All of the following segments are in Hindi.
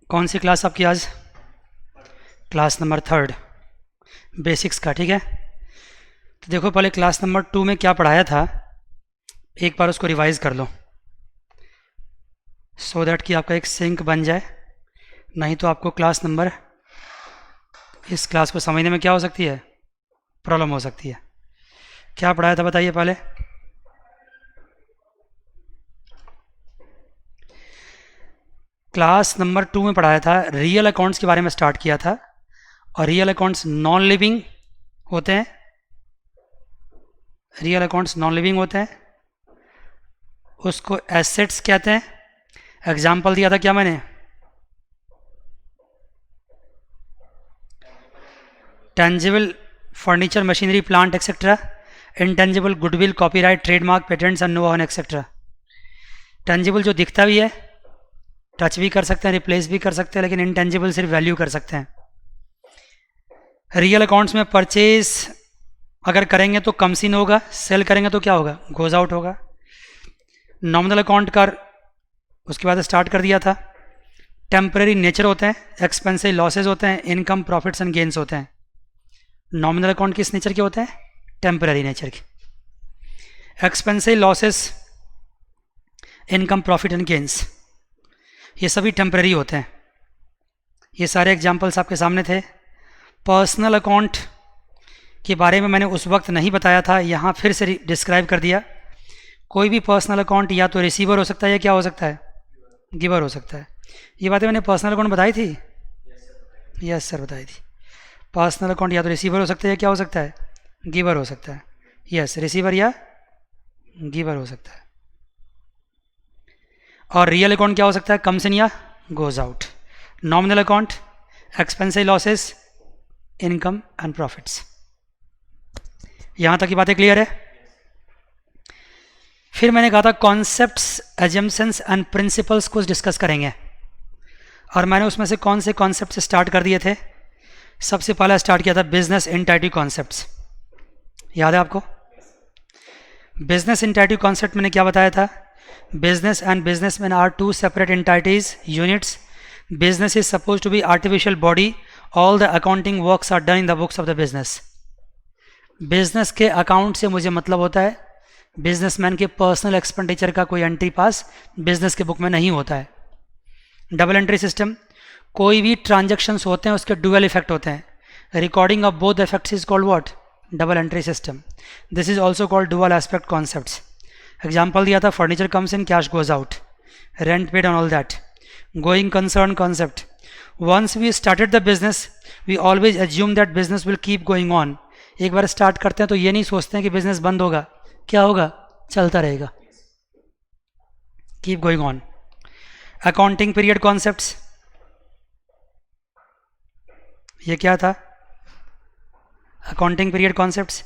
कौन सी क्लास आपकी आज? क्लास नंबर 3 बेसिक्स का, ठीक है। तो देखो पहले क्लास नंबर 2 में क्या पढ़ाया था, एक बार उसको रिवाइज कर लो सो दैट कि आपका एक सिंक बन जाए। नहीं तो आपको क्लास नंबर, इस क्लास को समझने में क्या हो सकती है, प्रॉब्लम हो सकती है। क्या पढ़ाया था बताइए पहले? क्लास नंबर 2 में पढ़ाया था, रियल अकाउंट्स के बारे में स्टार्ट किया था। और रियल अकाउंट्स नॉन लिविंग होते हैं, रियल अकाउंट्स नॉन लिविंग होते हैं, उसको एसेट्स कहते हैं। एग्जाम्पल दिया था क्या मैंने? Tangible furniture, machinery, plant etcetera. Intangible goodwill, copyright, trademark, patents and no one etcetera. Tangible जो दिखता भी है, टच भी कर सकते हैं, रिप्लेस भी कर सकते हैं, लेकिन इंटेंजिबल सिर्फ वैल्यू कर सकते हैं। रियल अकाउंट्स में परचेज अगर करेंगे तो कम्स इन होगा, सेल करेंगे तो क्या होगा, गोज आउट होगा। नॉमिनल अकाउंट का उसके बाद स्टार्ट कर दिया था। टेम्परेरी नेचर होते हैं, एक्सपेंसिव लॉसेज होते हैं, इनकम प्रॉफिट्स एंड गेन्स होते हैं। नॉमिनल अकाउंट किस नेचर के होते हैं? टेम्परेरी नेचर के। Expensive losses, income profit and gains, ये सभी टेम्परेरी होते हैं। ये सारे एग्जाम्पल्स आपके सामने थे। पर्सनल अकाउंट के बारे में मैंने उस वक्त नहीं बताया था, यहाँ फिर से डिस्क्राइब कर दिया। कोई भी पर्सनल अकाउंट या तो रिसीवर हो सकता है या क्या हो सकता है, गिवर हो सकता है। ये बातें मैंने पर्सनल अकाउंट बताई थी, यस सर बताई थी। पर्सनल अकाउंट या तो रिसीवर हो सकता है या क्या हो सकता है, गिवर हो सकता है। यस, रिसीवर या गिवर हो सकता है। और रियल अकाउंट क्या हो सकता है, कम्स इन या goes out. Nominal account expensive losses, income and profits. यहां तक की बातें क्लियर है? फिर मैंने कहा था कॉन्सेप्ट्स, एजम्पशंस एंड प्रिंसिपल्स को डिस्कस करेंगे। और मैंने उसमें से कौन से कॉन्सेप्ट से स्टार्ट कर दिए थे? सबसे पहला स्टार्ट किया था बिजनेस एंटाइटी कॉन्सेप्ट्स, याद है आपको? बिजनेस एंटाइटी कॉन्सेप्ट मैंने क्या बताया था? Business and businessman are two separate entities units. Business is suppose to be artificial body, all the accounting works are done in the books of the business. Business के अकाउंट से मुझे मतलब होता है बिजनेसमैन के पर्सनल एक्सपेंडिचर का कोई एंट्री पास बिजनेस के बुक में नहीं होता है। डबल एंट्री सिस्टम, कोई भी ट्रांजैक्शंस होते हैं उसके डुअल इफेक्ट होते हैं। Recording of both effects is called what, double entry system. This is also called dual aspect concepts. Example दिया था furniture comes in, cash goes out, rent paid on all that. Going concern concept, once we started the business we always assume that business will keep going on. एक बार स्टार्ट करते हैं तो ये नहीं सोचते हैं कि बिजनेस बंद होगा, क्या होगा, चलता रहेगा, keep going on. Accounting period concepts, ये क्या था? Accounting period concepts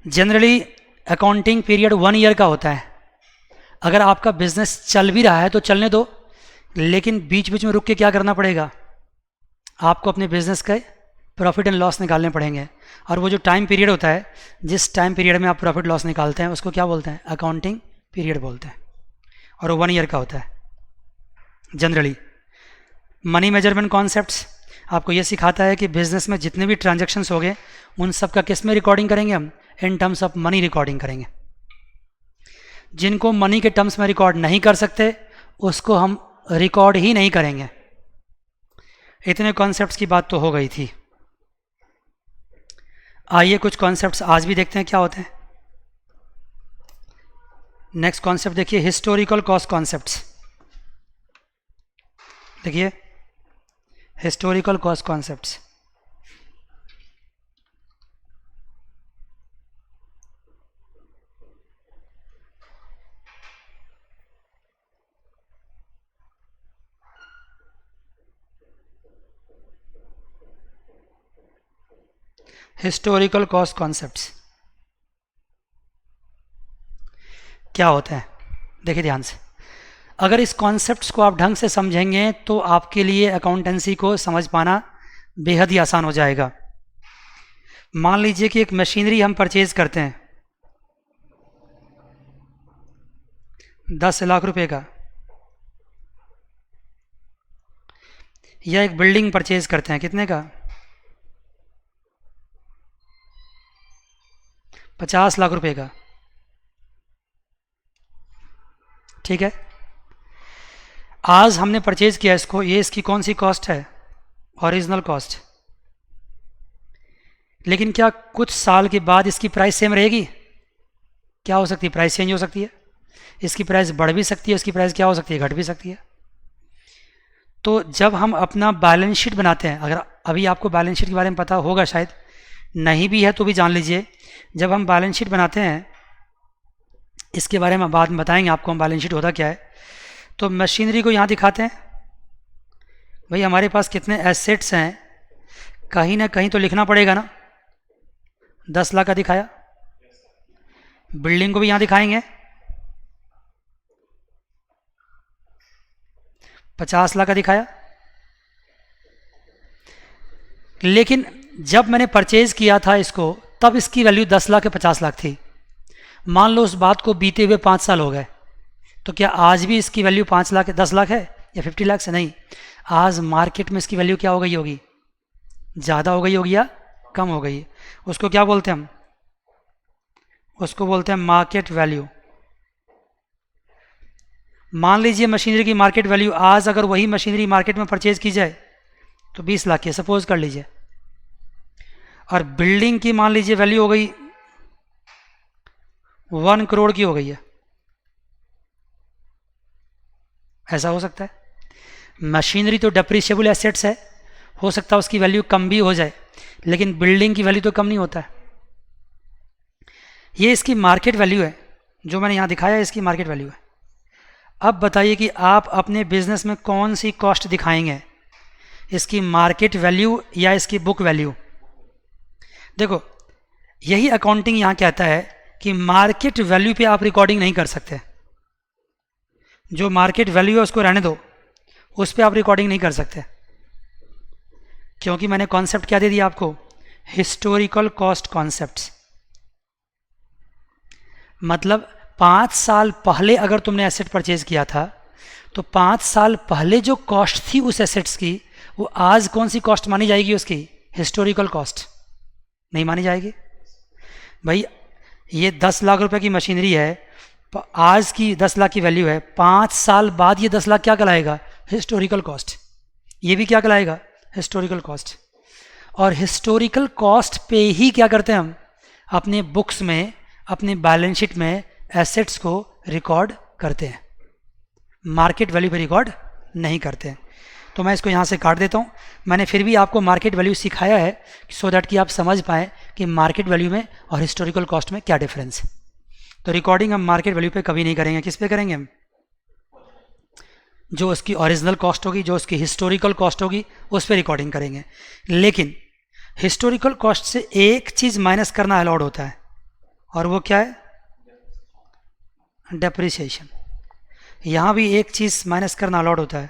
generally accounting period 1 year का होता है। अगर आपका बिजनेस चल भी रहा है तो चलने दो, लेकिन बीच बीच में रुक के क्या करना पड़ेगा, आपको अपने बिजनेस के प्रॉफिट एंड लॉस निकालने पड़ेंगे। और वो जो टाइम पीरियड होता है, जिस टाइम पीरियड में आप प्रॉफिट लॉस निकालते हैं, उसको क्या बोलते हैं, अकाउंटिंग पीरियड बोलते हैं। और वो 1 ईयर का होता है जनरली। मनी मेजरमेंट कॉन्सेप्ट्स आपको ये सिखाता है कि बिजनेस में जितने भी ट्रांजैक्शंस हो गए उन सब का किस में रिकॉर्डिंग करेंगे हम, in terms of money recording करेंगे। जिनको मनी के टर्म्स में रिकॉर्ड नहीं कर सकते उसको हम रिकॉर्ड ही नहीं करेंगे। इतने कॉन्सेप्ट्स की बात तो हो गई थी। आइए कुछ कॉन्सेप्ट्स आज भी देखते हैं क्या होते हैं। नेक्स्ट कॉन्सेप्ट देखिए, हिस्टोरिकल कॉस्ट कॉन्सेप्ट्स। देखिए historical cost concepts, historical cost concepts क्या होते हैं? देखिए ध्यान से, अगर इस कॉन्सेप्ट्स को आप ढंग से समझेंगे तो आपके लिए अकाउंटेंसी को समझ पाना बेहद ही आसान हो जाएगा। मान लीजिए कि एक मशीनरी हम परचेज करते हैं 10 लाख रुपए का, या एक बिल्डिंग परचेज करते हैं, कितने का? 50 लाख रुपए का, ठीक है। आज हमने परचेज किया इसको, ये इसकी कौन सी कॉस्ट है? Original cost. लेकिन क्या कुछ साल के बाद इसकी प्राइस सेम रहेगी? क्या हो सकती है? प्राइस चेंज हो सकती है, इसकी प्राइस बढ़ भी सकती है, इसकी प्राइस क्या हो सकती है? घट भी सकती है। तो जब हम अपना बैलेंस शीट बनाते हैं, अगर अभी आपको बैलेंस शीट के बारे में पता होगा, शायद नहीं भी है तो भी जान लीजिए, जब हम बैलेंस शीट बनाते हैं, इसके बारे में बाद में बताएंगे आपको हम बैलेंस शीट होता क्या है। तो मशीनरी को यहाँ दिखाते हैं, भाई हमारे पास कितने एसेट्स हैं, कहीं ना कहीं तो लिखना पड़ेगा ना। 10 लाख का दिखाया, बिल्डिंग को भी यहाँ दिखाएंगे, 50 लाख का दिखाया। लेकिन जब मैंने परचेज किया था इसको, तब इसकी वैल्यू 10 लाख या 50 लाख थी। मान लो उस बात को बीते हुए 5 साल हो गए, तो क्या आज भी इसकी वैल्यू 5 लाख 10 लाख है या 50 लाख से? नहीं, आज मार्केट में इसकी वैल्यू क्या हो गई होगी? ज़्यादा हो गई होगी या कम हो गई है। उसको क्या बोलते हैं हम? उसको बोलते हैं मार्केट वैल्यू। मान लीजिए मशीनरी की मार्केट वैल्यू आज अगर वही मशीनरी मार्केट में परचेज की जाए तो 20 लाख की, सपोज कर लीजिए, और बिल्डिंग की मान लीजिए वैल्यू हो गई 1 करोड़ की हो गई है। ऐसा हो सकता है। मशीनरी तो डेप्रिशिएबल एसेट्स है, हो सकता है उसकी वैल्यू कम भी हो जाए, लेकिन बिल्डिंग की वैल्यू तो कम नहीं होता है। ये इसकी मार्केट वैल्यू है, जो मैंने यहाँ दिखाया है इसकी मार्केट वैल्यू है। अब बताइए कि आप अपने बिजनेस में कौन सी कॉस्ट दिखाएंगे, इसकी मार्केट वैल्यू या इसकी बुक वैल्यू? देखो, यही अकाउंटिंग यहाँ कहता है कि मार्केट वैल्यू पे आप रिकॉर्डिंग नहीं कर सकते। जो मार्केट वैल्यू है उसको रहने दो, उस पर आप रिकॉर्डिंग नहीं कर सकते, क्योंकि मैंने कॉन्सेप्ट क्या दे दिया आपको? Historical cost concepts. मतलब 5 साल पहले अगर तुमने एसेट परचेज किया था, तो 5 साल पहले जो कॉस्ट थी उस एसेट्स की, वो आज कौन सी कॉस्ट मानी जाएगी? उसकी हिस्टोरिकल कॉस्ट नहीं मानी जाएगी। भाई ये 10 लाख रुपए की मशीनरी है, आज की 10 लाख की वैल्यू है, 5 साल बाद ये 10 लाख क्या कहलाएगा? Historical cost. ये भी क्या कहलाएगा? Historical cost. और हिस्टोरिकल कॉस्ट पे ही क्या करते हैं हम? अपने बुक्स में, अपने बैलेंस शीट में एसेट्स को रिकॉर्ड करते हैं, मार्केट वैल्यू पे रिकॉर्ड नहीं करते हैं। तो मैं इसको यहाँ से काट देता हूँ। मैंने फिर भी आपको मार्केट वैल्यू सिखाया है सो दैट कि आप समझ पाएँ कि मार्केट वैल्यू में और हिस्टोरिकल कॉस्ट में क्या डिफरेंस है। तो रिकॉर्डिंग हम मार्केट वैल्यू पे कभी नहीं करेंगे। किस पे करेंगे हम? जो उसकी ओरिजिनल कॉस्ट होगी, जो उसकी हिस्टोरिकल कॉस्ट होगी, उस पर रिकॉर्डिंग करेंगे। लेकिन हिस्टोरिकल कॉस्ट से एक चीज़ माइनस करना अलाउड होता है, और वो क्या है? डेप्रिसिएशन। यहाँ भी एक चीज़ माइनस करना अलाउड होता है,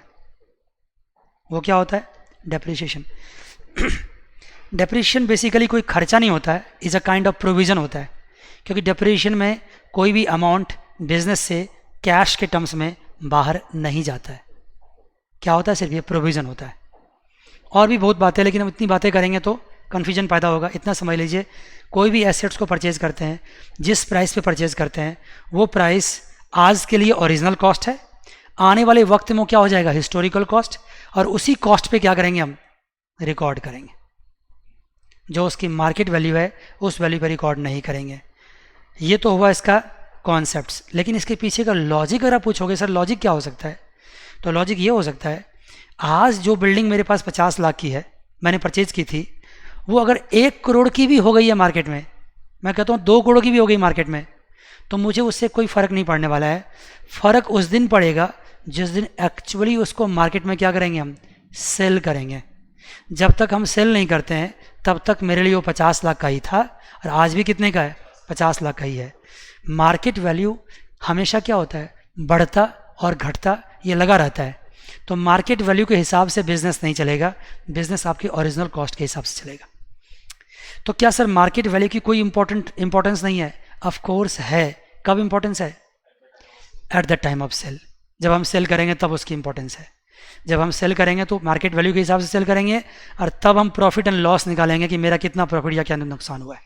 वो क्या होता है? डेप्रिसिएशन। डेप्रिसिएशन बेसिकली कोई खर्चा नहीं होता है, is a kind of provision होता है, क्योंकि डेप्रिसिएशन में कोई भी अमाउंट बिजनेस से कैश के टर्म्स में बाहर नहीं जाता है। क्या होता है? सिर्फ ये प्रोविज़न होता है। और भी बहुत बातें, लेकिन हम इतनी बातें करेंगे तो कन्फ्यूजन पैदा होगा। इतना समझ लीजिए, कोई भी एसेट्स को परचेज करते हैं, जिस प्राइस पे परचेज करते हैं, वो प्राइस आज के लिए ओरिजिनल कॉस्ट है, आने वाले वक्त में क्या हो जाएगा? Historical cost. और उसी कॉस्ट पे क्या करेंगे हम? रिकॉर्ड करेंगे। जो उसकी मार्केट वैल्यू है उस वैल्यू पे रिकॉर्ड नहीं करेंगे। ये तो हुआ इसका कॉन्सेप्ट्स। लेकिन इसके पीछे का लॉजिक अगर आप पूछोगे, सर लॉजिक क्या हो सकता है, तो लॉजिक ये हो सकता है, आज जो बिल्डिंग मेरे पास 50 लाख की है, मैंने परचेज की थी, वो अगर 1 करोड़ की भी हो गई है मार्केट में, मैं कहता हूँ 2 करोड़ की भी हो गई मार्केट में, तो मुझे उससे कोई फ़र्क नहीं पड़ने वाला है। फ़र्क उस दिन पड़ेगा जिस दिन एक्चुअली उसको मार्केट में क्या करेंगे? हम सेल करेंगे। जब तक हम सेल नहीं करते हैं तब तक मेरे लिए वो 50 लाख का ही था, और आज भी कितने का है? 50 लाख का ही है। मार्केट वैल्यू हमेशा क्या होता है? बढ़ता और घटता ये लगा रहता है। तो मार्केट वैल्यू के हिसाब से बिजनेस नहीं चलेगा, बिजनेस आपकी ओरिजिनल कॉस्ट के हिसाब से चलेगा। तो क्या सर मार्केट वैल्यू की कोई इंपॉर्टेंस नहीं है? ऑफ कोर्स है। कब इंपॉर्टेंस है? At the time of sale. जब हम सेल करेंगे तब उसकी इंपॉर्टेंस है। जब हम सेल करेंगे तो मार्केट वैल्यू के हिसाब से सेल करेंगे और तब हम प्रॉफिट एंड लॉस निकालेंगे कि मेरा कितना प्रॉफिट या क्या नुकसान हुआ है।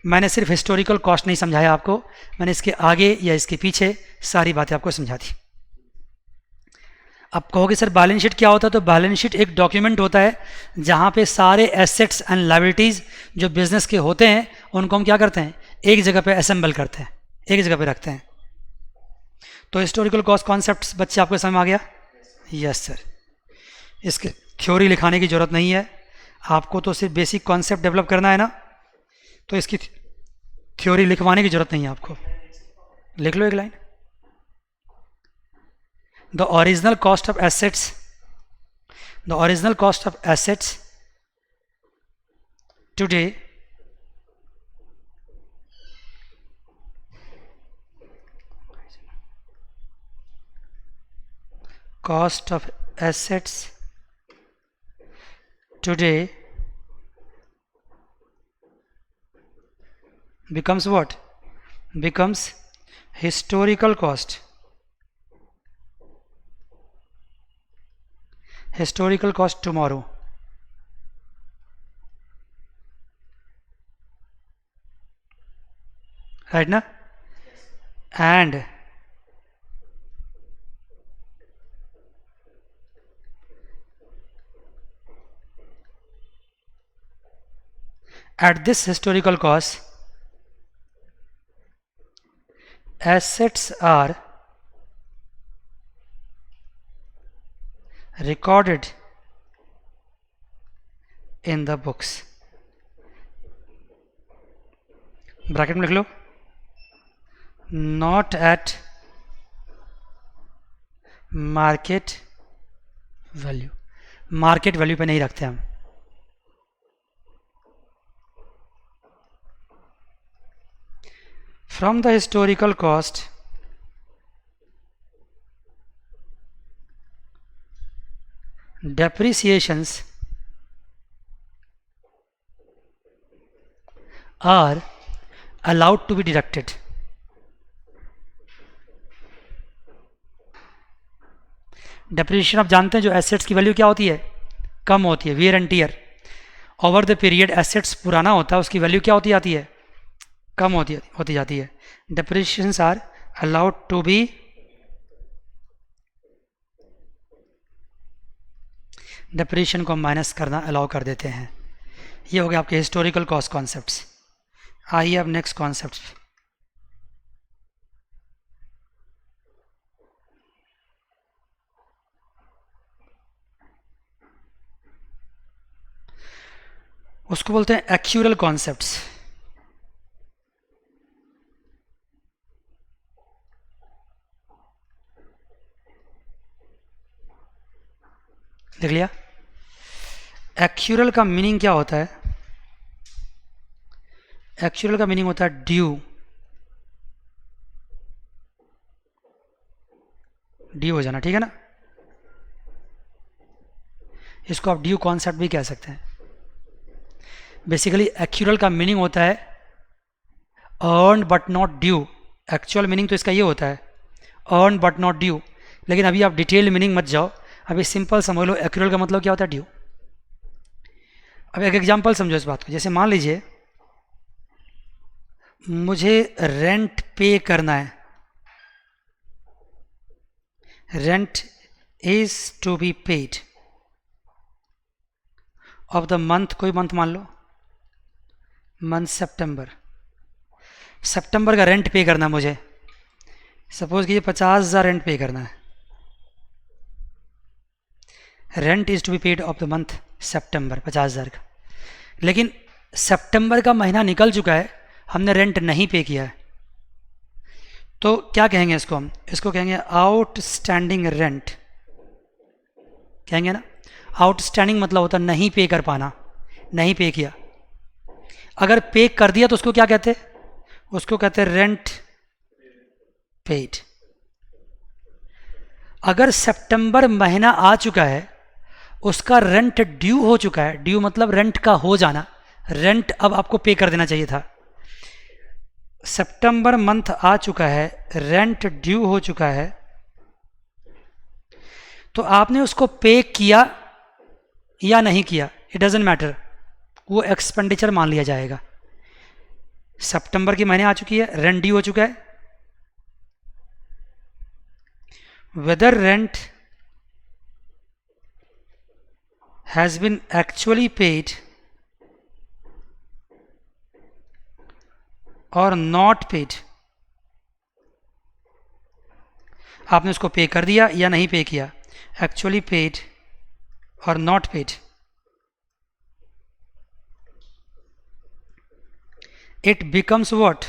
मैंने सिर्फ हिस्टोरिकल कॉस्ट नहीं समझाया आपको, मैंने इसके आगे या इसके पीछे सारी बातें आपको समझा दी। अब कहोगे सर बैलेंस शीट क्या होता है? तो बैलेंस शीट एक डॉक्यूमेंट होता है जहाँ पे सारे एसेट्स एंड लायबिलिटीज़ जो बिजनेस के होते हैं उनको हम क्या करते हैं, एक जगह पे असेंबल करते हैं, एक जगह पे रखते हैं। तो हिस्टोरिकल कॉस्ट कॉन्सेप्ट बच्चे आपको समझ में आ गया? Yes sir. इसके थ्योरी लिखाने की ज़रूरत नहीं है, आपको तो सिर्फ बेसिक कॉन्सेप्ट डेवलप करना है ना, तो इसकी थ्योरी लिखवाने की ज़रूरत नहीं है आपको। लिख लो एक line. The original cost of assets today becomes what? Becomes historical cost. Historical cost tomorrow. Right ना? And at this historical cost, assets are recorded in the books. Bracket में लिख लो, not at market value. Market value पे नहीं रखते हम। From the historical cost, depreciations are allowed to be deducted. Depreciation आप जानते हैं जो एसेट्स की वैल्यू क्या होती है, कम होती है, wear and tear. Over the period assets पुराना होता है, उसकी वैल्यू क्या होती जाती है, कम होती जाती है। Depreciations are allowed to be depreciation को माइनस करना अलाउ कर देते हैं। ये हो गया आपके हिस्टोरिकल कॉस्ट कॉन्सेप्ट्स। आइए अब नेक्स्ट कॉन्सेप्ट। उसको बोलते हैं एक्चुअल कॉन्सेप्ट्स। देख लिया? एक्चुअल का मीनिंग क्या होता है? एक्चुअल का मीनिंग होता है ड्यू। ड्यू हो जाना, ठीक है ना? इसको आप ड्यू कॉन्सेप्ट भी कह सकते हैं। बेसिकली एक्चुअल का मीनिंग होता है earn but not due. Actual meaning तो इसका ये होता है अर्न बट नॉट ड्यू। लेकिन अभी आप डिटेल मीनिंग मत जाओ, अभी सिंपल समझ लो एक्चुअल का मतलब क्या होता है, ड्यू। अब एक एग्जांपल समझो इस बात को। जैसे मान लीजिए मुझे रेंट पे करना है, rent is to be paid of the month, कोई मंथ मान लो, मंथ सितंबर। सितंबर का रेंट पे करना मुझे, सपोज कीजिए 50,000 रेंट पे करना है। Rent is to be paid of the month September, 50,000 का। लेकिन सितंबर का महीना निकल चुका है, हमने रेंट नहीं पे किया है, तो क्या कहेंगे इसको हम? इसको कहेंगे आउटस्टैंडिंग रेंट, कहेंगे ना। आउटस्टैंडिंग मतलब होता है नहीं पे कर पाना, नहीं पे किया। अगर पे कर दिया तो उसको क्या कहते हैं? उसको कहते हैं रेंट पेड। अगर सितंबर महीना आ चुका है, उसका रेंट ड्यू हो चुका है, ड्यू मतलब रेंट का हो जाना, रेंट अब आपको पे कर देना चाहिए था। सितंबर मंथ आ चुका है, रेंट ड्यू हो चुका है, तो आपने उसको पे किया या नहीं किया, इट डजेंट मैटर, वो एक्सपेंडिचर मान लिया जाएगा। सितंबर की महीने आ चुकी है, रेंट ड्यू हो चुका है, whether rent has been actually paid और नॉट पेड, आपने उसको पे कर दिया या नहीं पे किया, एक्चुअली पेड और not paid, it becomes what?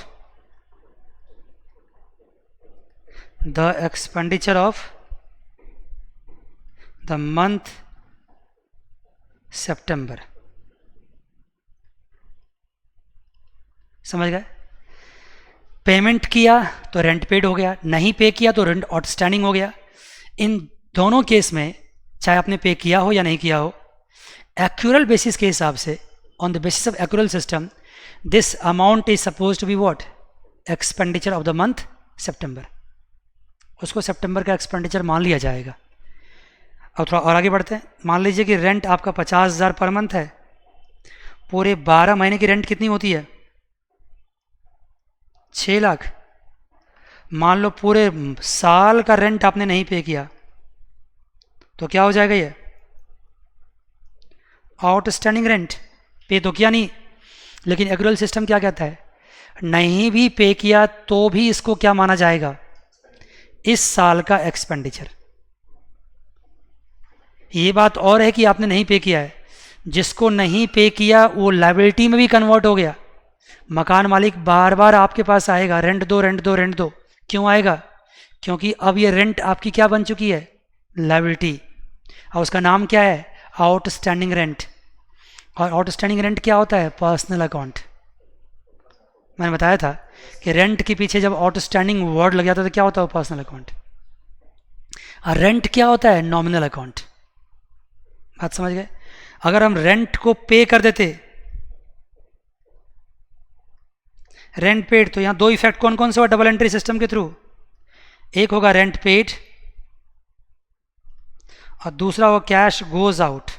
The expenditure of the month September. समझ गए? पेमेंट किया तो रेंट पेड हो गया, नहीं पे किया तो रेंट आउटस्टैंडिंग हो गया। इन दोनों केस में चाहे आपने पे किया हो या नहीं किया हो, एक्यूरल बेसिस के हिसाब से, on the basis of accrual system, this amount is suppose to be what? Expenditure of the month September. उसको सितंबर का एक्सपेंडिचर मान लिया जाएगा। अब थोड़ा और आगे बढ़ते हैं। मान लीजिए कि रेंट आपका 50,000 पर मंथ है, पूरे 12 महीने की रेंट कितनी होती है? 6 लाख। मान लो पूरे साल का रेंट आपने नहीं पे किया, तो क्या हो जाएगा? ये आउटस्टैंडिंग रेंट। पे तो किया नहीं, लेकिन एक्यूरल सिस्टम क्या कहता है? नहीं भी पे किया तो भी इसको क्या माना जाएगा? इस साल का एक्सपेंडिचर। ये बात और है कि आपने नहीं पे किया है, जिसको नहीं पे किया वो लायबिलिटी में भी कन्वर्ट हो गया। मकान मालिक बार बार आपके पास आएगा, रेंट दो रेंट दो रेंट दो। क्यों आएगा? क्योंकि अब ये रेंट आपकी क्या बन चुकी है? लायबिलिटी। और उसका नाम क्या है? Outstanding rent. और आउटस्टैंडिंग रेंट क्या होता है? Personal account. मैंने बताया था कि रेंट के पीछे जब आउटस्टैंडिंग वर्ड लग जाता है तो क्या होता है? Personal account. और रेंट क्या होता है? Nominal account. बात समझ गए? अगर हम रेंट को पे कर देते, रेंट पेड, तो यहां दो इफेक्ट कौन कौन से हुआ डबल एंट्री सिस्टम के थ्रू? एक होगा रेंट पेड और दूसरा होगा cash goes out.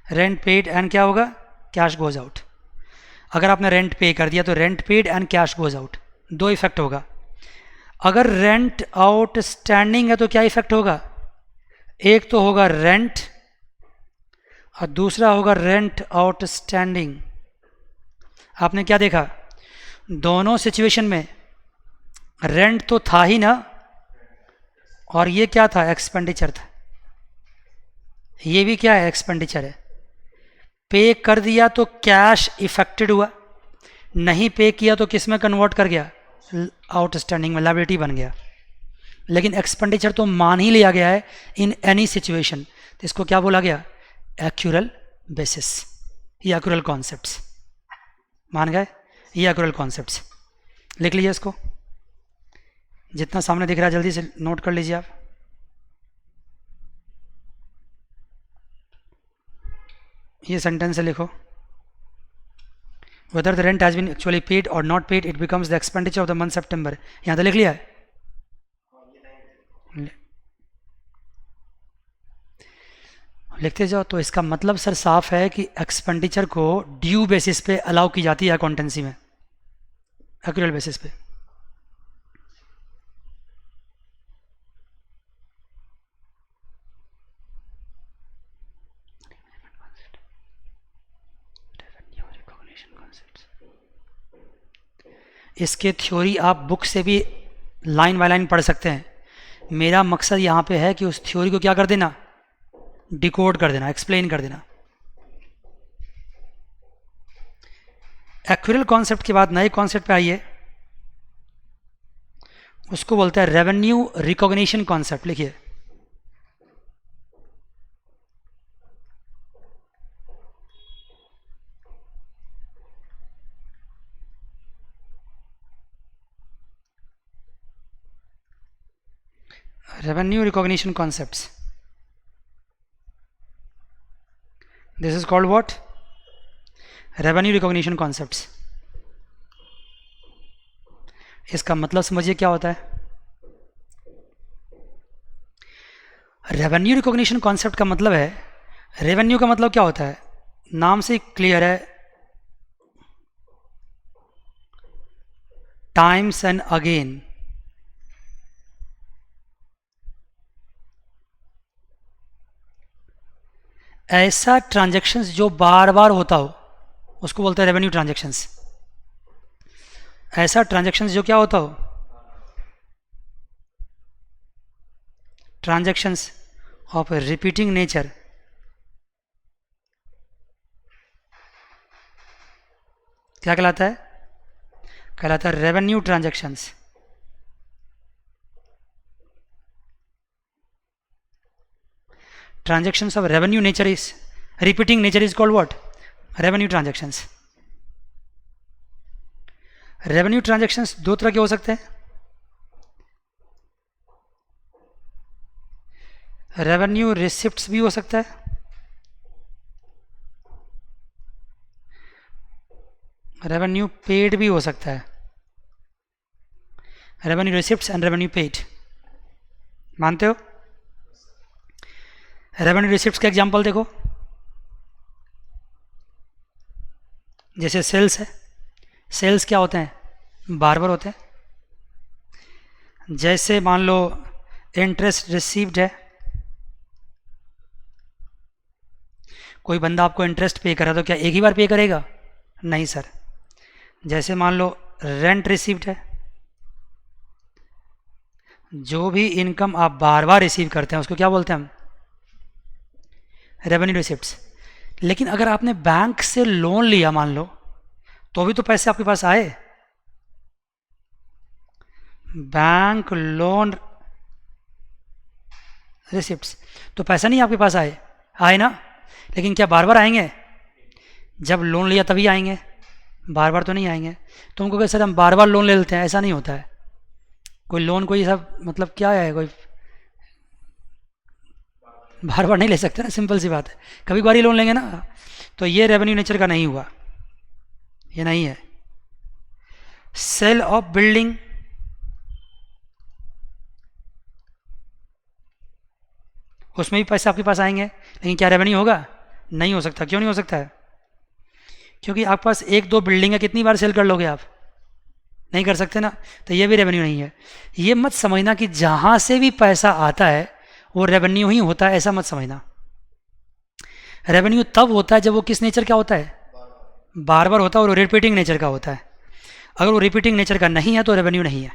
Rent paid and क्या होगा? Cash goes out. अगर आपने रेंट पे कर दिया तो rent paid and cash goes out, दो इफेक्ट होगा। अगर रेंट आउटस्टैंडिंग है तो क्या इफेक्ट होगा? एक तो होगा रेंट और दूसरा होगा रेंट आउटस्टैंडिंग। आपने क्या देखा? दोनों सिचुएशन में रेंट तो था ही ना, और ये क्या था? एक्सपेंडिचर था। ये भी क्या है? एक्सपेंडिचर है। पे कर दिया तो कैश इफेक्टेड हुआ, नहीं पे किया तो किस में कन्वर्ट कर गया? आउटस्टैंडिंग में, लायबिलिटी बन गया। लेकिन एक्सपेंडिचर तो मान ही लिया गया है इन एनी सिचुएशन, तो इसको क्या बोला गया? एक्यूरल बेसिस या एक्यूरल कॉन्सेप्ट्स। मान गए? ये एक्यूरल कॉन्सेप्ट्स। लिख लीजिए इसको, जितना सामने दिख रहा है जल्दी से नोट कर लीजिए आप। ये सेंटेंस से लिखो, whether the rent has been actually paid or not paid, it becomes the expenditure of the month September। यहां तो लिख लिया है? लिखते जाओ। तो इसका मतलब सर साफ है कि एक्सपेंडिचर को ड्यू बेसिस पे अलाउ की जाती है अकाउंटेंसी में, एक्यूरल बेसिस पे। इसके थ्योरी आप बुक से भी लाइन बाय लाइन पढ़ सकते हैं। मेरा मकसद यहाँ पे है कि उस थ्योरी को क्या कर देना? डिकोड कर देना, एक्सप्लेन कर देना। एक्यूरल कॉन्सेप्ट के बाद नए कॉन्सेप्ट पे आइए, उसको बोलते हैं रेवेन्यू रिकॉग्निशन कॉन्सेप्ट। लिखिए, revenue recognition concepts. This is called what? Revenue recognition concepts. इसका मतलब समझिए क्या होता है? रेवेन्यू रिकॉग्निशन कॉन्सेप्ट का मतलब है, रेवेन्यू का मतलब क्या होता है, नाम से क्लियर है, टाइम्स एंड अगेन। ऐसा ट्रांजैक्शंस जो बार बार होता हो उसको बोलते हैं रेवेन्यू ट्रांजैक्शंस। ऐसा ट्रांजैक्शंस जो क्या होता हो, ट्रांजैक्शंस ऑफ रिपीटिंग नेचर, क्या कहलाता है, कहलाता है revenue transactions. Transactions of revenue nature is, repeating nature is called what? Revenue transactions. Revenue transactions दो तरह के हो सकते हैं, रेवेन्यू रिसिप्ट्स भी हो सकता है, रेवेन्यू पेड भी हो सकता है। Revenue receipts and revenue paid, मानते हो? रेवेन्यू रिसिप्ट्स का एग्जांपल देखो, जैसे सेल्स है, सेल्स क्या होते हैं, बार बार होते हैं। जैसे मान लो इंटरेस्ट रिसीव्ड है, कोई बंदा आपको इंटरेस्ट पे करा तो क्या एक ही बार पे करेगा? नहीं सर। जैसे मान लो रेंट रिसीव्ड है, जो भी इनकम आप बार बार रिसीव करते हैं उसको क्या बोलते हैं हम? Revenue receipts. लेकिन अगर आपने बैंक से लोन लिया मान लो, तो भी तो पैसे आपके पास आए, बैंक लोन रिसिप्ट्स, तो पैसा नहीं आपके पास आए, आए ना। लेकिन क्या बार बार आएंगे? जब लोन लिया तभी आएंगे, बार बार तो नहीं आएंगे। तो उनको सर हम बार बार लोन ले लेते हैं, ऐसा नहीं होता है। कोई लोन कोई सब मतलब क्या है, कोई बार बार नहीं ले सकते ना, सिंपल सी बात है। कभी बार ही लोन लेंगे ना, तो ये रेवेन्यू नेचर का नहीं हुआ, ये नहीं है। सेल ऑफ बिल्डिंग, उसमें भी पैसे आपके पास आएंगे, लेकिन क्या रेवेन्यू होगा? नहीं हो सकता। क्यों नहीं हो सकता है? क्योंकि आपके पास एक दो बिल्डिंग है, कितनी बार सेल कर लोगे आप? नहीं कर सकते ना, तो ये भी रेवेन्यू नहीं है। ये मत समझना कि जहां से भी पैसा आता है वो रेवेन्यू ही होता है, ऐसा मत समझना। रेवेन्यू तब होता है जब वो किस नेचर का होता है? बार बार होता है, और रिपीटिंग नेचर का होता है। अगर वो रिपीटिंग नेचर का नहीं है तो रेवेन्यू नहीं है।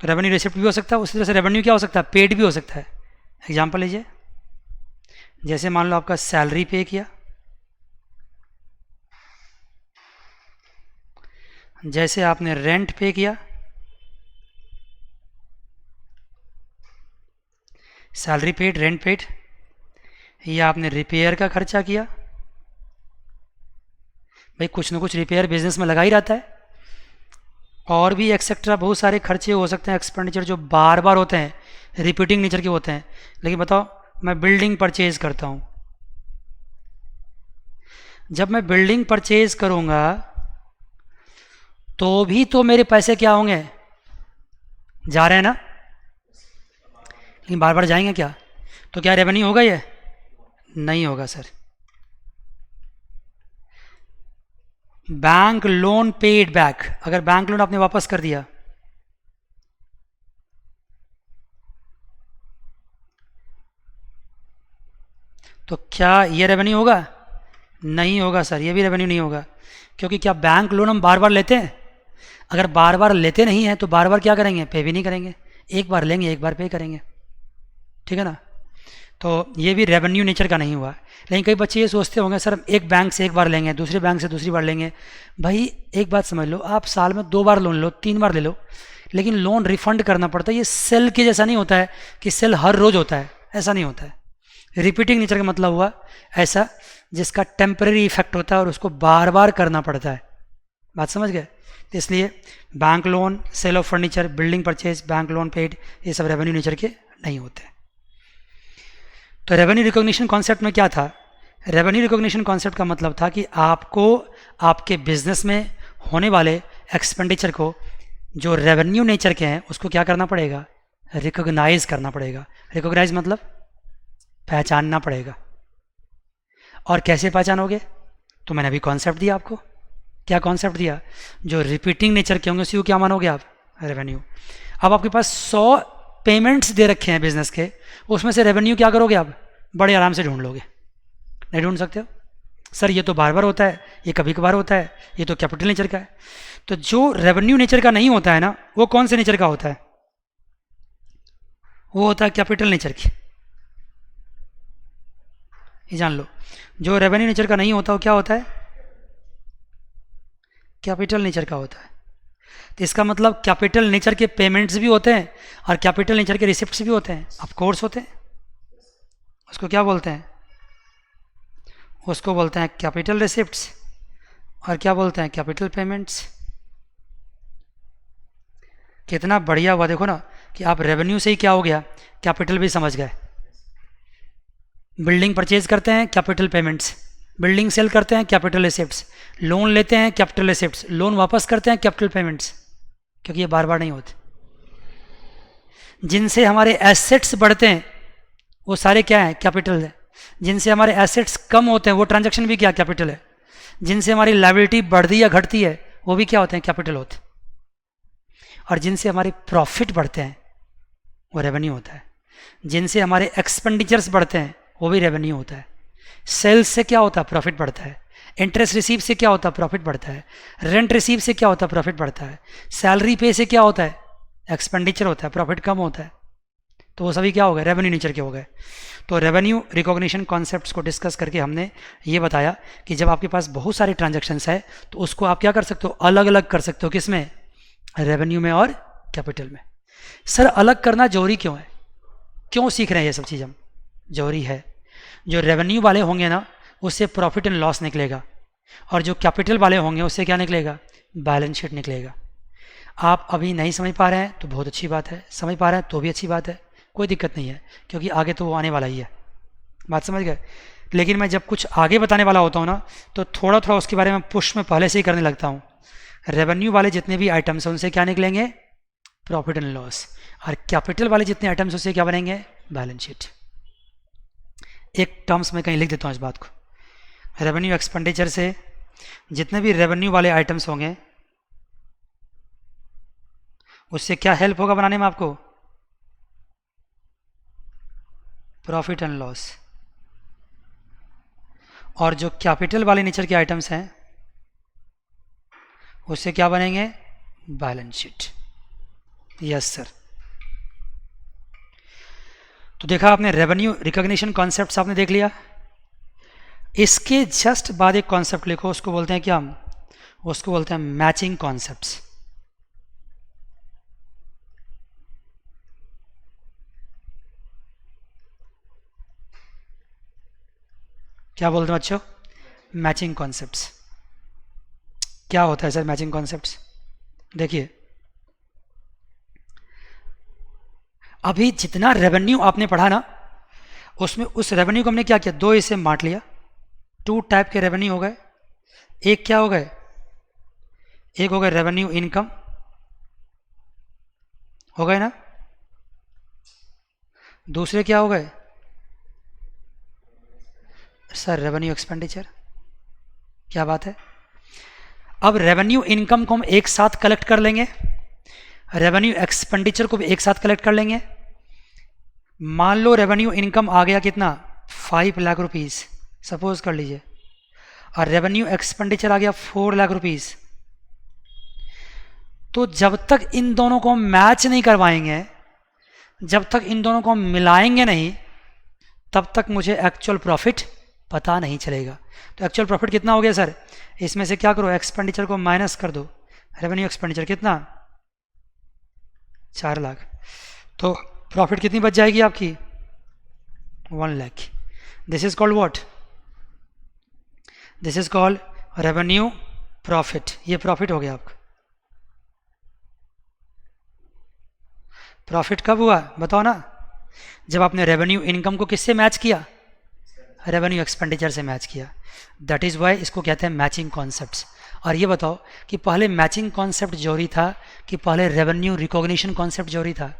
तो रेवेन्यू रिसिप्ट भी हो सकता है, उसी तरह से रेवेन्यू क्या हो सकता है? पेड भी हो सकता है। एग्जाम्पल लीजिए, जैसे मान लो आपका सैलरी पे किया, जैसे आपने रेंट पे किया, सैलरी पेड, रेंट पेड, या आपने रिपेयर का खर्चा किया। भाई कुछ ना कुछ रिपेयर बिजनेस में लगा ही रहता है, और भी एक्सेट्रा बहुत सारे खर्चे हो सकते हैं, एक्सपेंडिचर जो बार बार होते हैं, रिपीटिंग नेचर के होते हैं। लेकिन बताओ, मैं बिल्डिंग परचेज करता हूँ, जब मैं बिल्डिंग परचेज करूँगा तो भी तो मेरे पैसे क्या होंगे? जा रहे हैं ना, लेकिन बार बार जाएंगे क्या? तो क्या रेवेन्यू होगा? ये नहीं होगा sir. Bank loan paid back, अगर बैंक लोन आपने वापस कर दिया, तो क्या ये रेवेन्यू होगा? नहीं होगा सर, ये भी रेवेन्यू नहीं होगा। क्योंकि क्या बैंक लोन हम बार बार लेते हैं? अगर बार बार लेते नहीं हैं तो बार बार क्या करेंगे? पे भी नहीं करेंगे। एक बार लेंगे, एक बार पे करेंगे, ठीक है ना। तो ये भी रेवेन्यू नेचर का नहीं हुआ। लेकिन कई बच्चे ये सोचते होंगे सर एक बैंक से एक बार लेंगे, दूसरे बैंक से दूसरी बार लेंगे। भाई एक बात समझ लो, आप साल में 2 बार लोन लो, 3 बार ले लो, लेकिन लोन रिफंड करना पड़ता है। ये सेल के जैसा नहीं होता है कि सेल हर रोज होता है, ऐसा नहीं होता है। रिपीटिंग नेचर का मतलब हुआ ऐसा जिसका टेम्परेरी इफेक्ट होता है और उसको बार बार करना पड़ता है। बात समझ गए? इसलिए bank loan, sale of furniture, building purchase, bank loan paid, ये सब रेवेन्यू नेचर के नहीं होते। तो रेवेन्यू रिकॉग्निशन कॉन्सेप्ट में क्या था? रेवेन्यू रिकॉग्निशन कॉन्सेप्ट का मतलब था कि आपको आपके बिजनेस में होने वाले एक्सपेंडिचर को जो रेवेन्यू नेचर के हैं उसको क्या करना पड़ेगा? रिकॉग्नाइज करना पड़ेगा। रिकॉग्नाइज मतलब पहचानना पड़ेगा। और कैसे पहचानोगे? तो मैंने अभी कॉन्सेप्ट दिया आपको। क्या कॉन्सेप्ट दिया? जो रिपीटिंग नेचर के होंगे उसी को क्या मानोगे आप? रेवेन्यू। अब आपके पास 100 पेमेंट्स दे रखे हैं बिजनेस के, उसमें से रेवेन्यू क्या करोगे आप? बड़े आराम से ढूंढ लोगे। नहीं ढूंढ सकते हो? सर ये तो बार बार होता है, ये कभी कभार होता है, ये तो कैपिटल नेचर का है। तो जो रेवेन्यू नेचर का नहीं होता है ना, वो कौन से नेचर का होता है? वो होता है कैपिटल नेचर की। ये जान लो, जो रेवेन्यू नेचर का नहीं होता वो क्या होता है? कैपिटल नेचर का होता है। तो इसका मतलब कैपिटल नेचर के पेमेंट्स भी होते हैं और कैपिटल नेचर के रिसिप्ट्स भी होते हैं। ऑफ कोर्स होते हैं। उसको क्या बोलते हैं? उसको बोलते हैं कैपिटल रिसिप्ट्स। और क्या बोलते हैं? Capital payments. कितना बढ़िया हुआ देखो ना कि आप रेवेन्यू से ही क्या हो गया? कैपिटल भी समझ गए। बिल्डिंग परचेज करते हैं, कैपिटल पेमेंट्स। बिल्डिंग सेल करते हैं, कैपिटल रिसिप्ट्स। लोन लेते हैं, कैपिटल रिसिप्ट्स। लोन वापस करते हैं, कैपिटल पेमेंट्स। क्योंकि ये बार बार नहीं होते। जिनसे हमारे एसेट्स बढ़ते हैं वो सारे क्या हैं? कैपिटल है। जिनसे हमारे एसेट्स कम होते हैं वो ट्रांजैक्शन भी क्या? कैपिटल है। जिनसे हमारी लायबिलिटी बढ़ती या घटती है वो भी क्या होते हैं? कैपिटल होते हैं। और जिनसे हमारे प्रॉफिट बढ़ते हैं वो रेवेन्यू होता है। जिनसे हमारे एक्सपेंडिचर्स बढ़ते हैं वो भी रेवेन्यू होता है। सेल्स से क्या होता है? प्रॉफिट बढ़ता है। इंटरेस्ट रिसीव से क्या होता है? प्रॉफिट बढ़ता है। रेंट रिसीव से क्या होता है? प्रॉफिट बढ़ता है। सैलरी पे से क्या होता है? एक्सपेंडिचर होता है, प्रॉफिट कम होता है। तो वो सभी क्या हो गए? रेवेन्यू नेचर के हो गए। तो रेवेन्यू रिकॉग्निशन कॉन्सेप्ट्स को डिस्कस करके हमने ये बताया कि जब आपके पास बहुत सारे ट्रांजैक्शंस है तो उसको आप क्या कर सकते हो? अलग अलग कर सकते हो। किसमें? रेवेन्यू में और कैपिटल में। सर अलग करना जरूरी क्यों है? क्यों सीख रहे हैं ये सब चीज़ हम? जरूरी है। जो रेवेन्यू वाले होंगे ना उससे प्रॉफिट एंड लॉस निकलेगा, और जो कैपिटल वाले होंगे उससे क्या निकलेगा? बैलेंस शीट निकलेगा। आप अभी नहीं समझ पा रहे हैं तो बहुत अच्छी बात है, समझ पा रहे हैं तो भी अच्छी बात है, कोई दिक्कत नहीं है, क्योंकि आगे तो वो आने वाला ही है। बात समझ गए? लेकिन मैं जब कुछ आगे बताने वाला होता हूँ ना तो थोड़ा थोड़ा उसके बारे में पुश में पहले से ही करने लगता हूँ। रेवेन्यू वाले जितने भी आइटम्स हैं उनसे क्या निकलेंगे? Profit and loss. और कैपिटल वाले जितने आइटम्स हैं उससे क्या बनेंगे? Balance sheet. एक टर्म्स में कहीं लिख देता हूँ इस बात को। रेवेन्यू एक्सपेंडिचर से जितने भी रेवेन्यू वाले आइटम्स होंगे उससे क्या हेल्प होगा बनाने में आपको? Profit and loss. और जो कैपिटल वाले नेचर के आइटम्स हैं उससे क्या बनेंगे? Balance sheet. Yes sir. तो देखा आपने, रेवेन्यू रिकॉग्निशन कॉन्सेप्ट्स आपने देख लिया। इसके जस्ट बाद एक कॉन्सेप्ट लिखो, उसको बोलते हैं क्या? उसको बोलते हैं मैचिंग कॉन्सेप्ट्स। क्या बोलते हैं बच्चों? Matching concepts. क्या होता है सर मैचिंग कॉन्सेप्ट्स? देखिए अभी जितना रेवेन्यू आपने पढ़ा ना उसमें उस रेवेन्यू को हमने क्या किया? दो हिस्से बांट लिया। टू टाइप के रेवेन्यू हो गए। एक क्या हो गए? एक हो गए रेवेन्यू इनकम, हो गए ना। दूसरे क्या हो गए? Sir revenue expenditure. क्या बात है? अब रेवेन्यू इनकम को हम एक साथ कलेक्ट कर लेंगे, रेवेन्यू एक्सपेंडिचर को भी एक साथ कलेक्ट कर लेंगे। मान लो रेवेन्यू इनकम आ गया कितना? 5 लाख रुपीस सपोज कर लीजिए, और रेवेन्यू एक्सपेंडिचर आ गया 4 लाख रुपीस। तो जब तक इन दोनों को हम मैच नहीं करवाएंगे, जब तक इन दोनों को हम मिलाएंगे नहीं, तब तक मुझे एक्चुअल प्रॉफिट पता नहीं चलेगा। तो एक्चुअल प्रॉफिट कितना हो गया सर? इसमें से क्या करो? एक्सपेंडिचर को माइनस कर दो। रेवेन्यू एक्सपेंडिचर कितना? 4 लाख। तो प्रॉफिट कितनी बच जाएगी आपकी? 1 lakh. This is called what? This is called revenue profit. ये प्रॉफिट हो गया आपका। प्रॉफिट कब हुआ बताओ ना? जब आपने रेवेन्यू इनकम को किससे मैच किया? रेवेन्यू एक्सपेंडिचर से मैच किया। दैट इज़ वाई इसको कहते हैं मैचिंग कॉन्सेप्ट्स। और ये बताओ कि पहले मैचिंग कॉन्सेप्ट जरूरी था कि पहले रेवेन्यू रिकॉग्निशन कॉन्सेप्ट जरूरी था?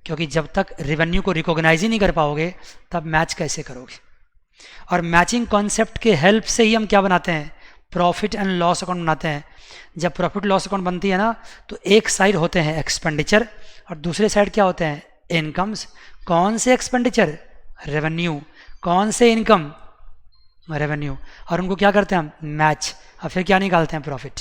क्योंकि जब तक रेवेन्यू को रिकॉग्नाइज ही नहीं कर पाओगे तब मैच कैसे करोगे। और मैचिंग कॉन्सेप्ट के हेल्प से ही हम क्या बनाते हैं, प्रॉफिट एंड लॉस अकाउंट बनाते हैं। जब प्रॉफिट लॉस अकाउंट बनती है ना, तो एक साइड होते हैं एक्सपेंडिचर और दूसरे साइड क्या होते हैं, इनकम्स। कौन से एक्सपेंडिचर, रेवेन्यू, कौन से इनकम, रेवेन्यू, और उनको क्या करते हैं हम, मैच, और फिर क्या निकालते हैं, प्रॉफिट।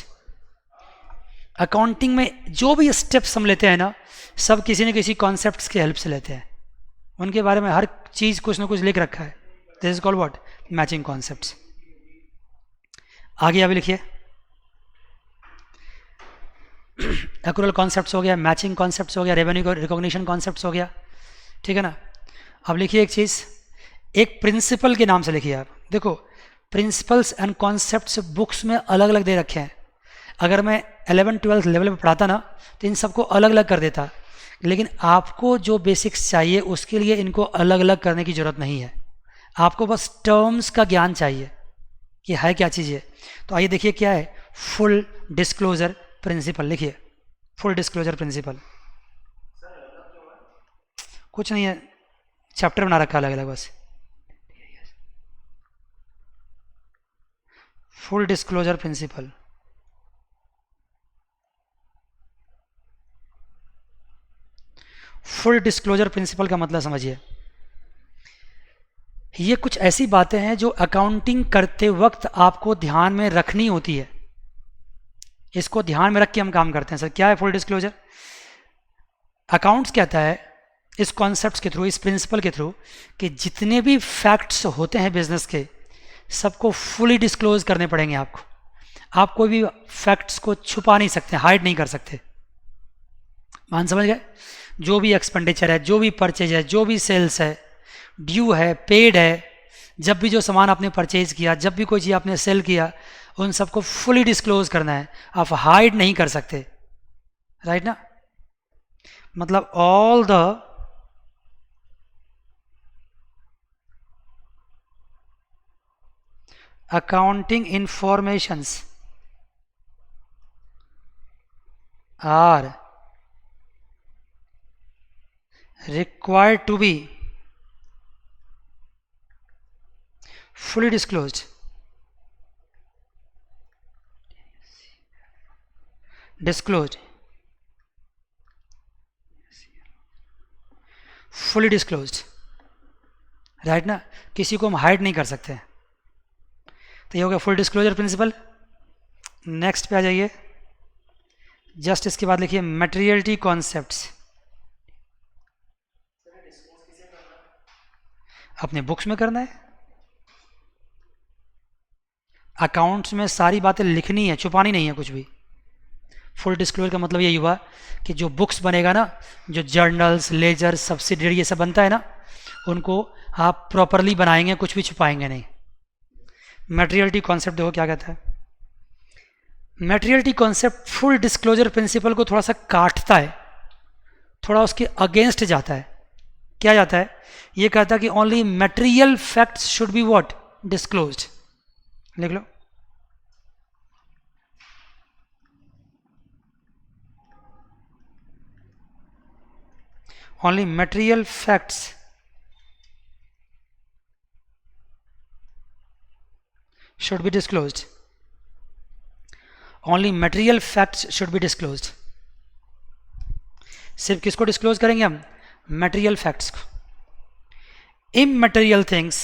अकाउंटिंग में जो भी स्टेप्स हम लेते हैं ना, सब किसी न किसी कॉन्सेप्ट्स की हेल्प से लेते हैं, उनके बारे में हर चीज़ कुछ ना कुछ लिख रखा है। This is called what, matching concepts. आगे अभी लिखिए, एक्रूअल कॉन्सेप्ट्स हो गया, मैचिंग कॉन्सेप्ट्स हो गया, रेवेन्यू रिकॉग्निशन कॉन्सेप्ट्स हो गया, ठीक है ना। अब लिखिए एक चीज़, एक प्रिंसिपल के नाम से लिखिए आप। देखो प्रिंसिपल्स एंड कॉन्सेप्ट्स बुक्स में अलग अलग दे रखे हैं। अगर मैं 11-12 लेवल पे पढ़ाता ना तो इन सबको अलग अलग कर देता, लेकिन आपको जो बेसिक्स चाहिए उसके लिए इनको अलग अलग करने की ज़रूरत नहीं है। आपको बस टर्म्स का ज्ञान चाहिए कि है क्या चीज़ है। तो आइए देखिए क्या है, फुल डिस्क्लोजर प्रिंसिपल। लिखिए फुल डिस्क्लोजर प्रिंसिपल। कुछ नहीं है, चैप्टर बना रखा अलग अलग बस। Full disclosure principle, full disclosure principle का मतलब समझिए, ये कुछ ऐसी बातें हैं जो अकाउंटिंग करते वक्त आपको ध्यान में रखनी होती है। इसको ध्यान में रख के हम काम करते हैं। सर क्या है फुल डिस्क्लोजर? अकाउंट्स कहता है इस कॉन्सेप्ट के थ्रू, इस प्रिंसिपल के थ्रू, कि जितने भी फैक्ट्स होते हैं बिजनेस के, सबको फुली डिस्क्लोज करने पड़ेंगे आपको। आप कोई भी फैक्ट्स को छुपा नहीं सकते, हाइड नहीं कर सकते। मान समझ गए? जो भी एक्सपेंडिचर है, जो भी परचेज है, जो भी सेल्स है, ड्यू है, पेड है, जब भी जो सामान आपने परचेज किया, जब भी कोई चीज़ आपने सेल किया, उन सबको फुली डिस्क्लोज करना है। आप हाइड नहीं कर सकते, राइट ना। मतलब all the accounting informations are required to be fully disclosed, fully disclosed, right ना। किसी को हम हाइड नहीं कर सकते। तो ये हो गया फुल डिस्क्लोजर प्रिंसिपल। नेक्स्ट पे आ जाइए, जस्ट इसके बाद लिखिए मटेरियलिटी कॉन्सेप्ट्स। अपने बुक्स में करना है। अकाउंट्स में सारी बातें लिखनी है, छुपानी नहीं है कुछ भी। फुल डिस्क्लोजर का मतलब यही हुआ कि जो बुक्स बनेगा ना, जो जर्नल्स, लेजर, सब्सिडियरी ये सब बनता है ना, उनको आप प्रॉपरली बनाएंगे, कुछ भी छुपाएंगे नहीं। मटेरियलिटी कॉन्सेप्ट देखो क्या कहता है। Materiality concept full disclosure principle को थोड़ा सा काटता है, थोड़ा उसके अगेंस्ट जाता है। क्या जाता है? ये कहता है कि only material facts should be what, disclosed. लिख लो, only material facts should be disclosed. Only material facts should be disclosed. सिर्फ किसको डिस्क्लोज करेंगे हम? मटेरियल फैक्ट्स को। Immaterial things